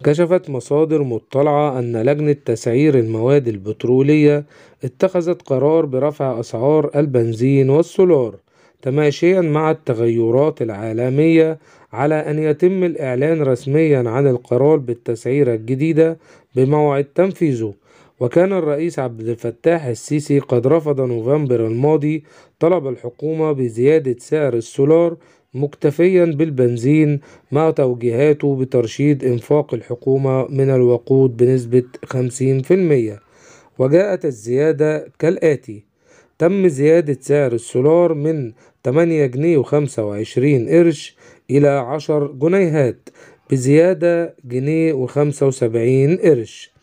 كشفت مصادر مطلعة أن لجنة تسعير المواد البترولية اتخذت قرار برفع أسعار البنزين والسولار تماشيا مع التغيرات العالمية، على أن يتم الإعلان رسميا عن القرار بالتسعيرة الجديدة بموعد تنفيذه. وكان الرئيس عبد الفتاح السيسي قد رفض نوفمبر الماضي طلب الحكومة بزيادة سعر السولار مكتفيا بالبنزين، مع توجيهاته بترشيد إنفاق الحكومة من الوقود بنسبة 50%. وجاءت الزيادة كالآتي: تم زيادة سعر السولار من 8 جنيه و25 قرش إلى 10 جنيهات، بزيادة جنيه و75 قرش.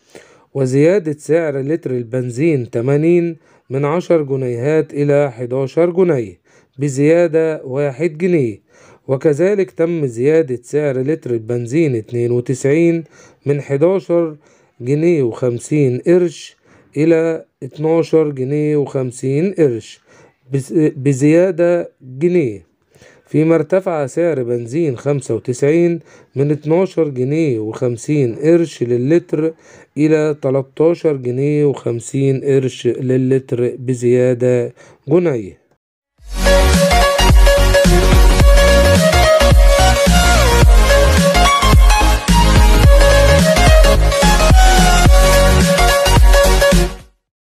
وزيادة سعر لتر البنزين 80 من 10 جنيهات إلى 11 جنيه، بزيادة 1 جنيه. وكذلك تم زيادة سعر لتر البنزين 92 من 11 جنيه و50 قرش إلى 12 جنيه و50 قرش، بزيادة جنيه. فيما ارتفع سعر بنزين 95 من 12 جنيه و50 قرش للتر إلى 13 جنيه و50 قرش للتر، بزيادة جنيه.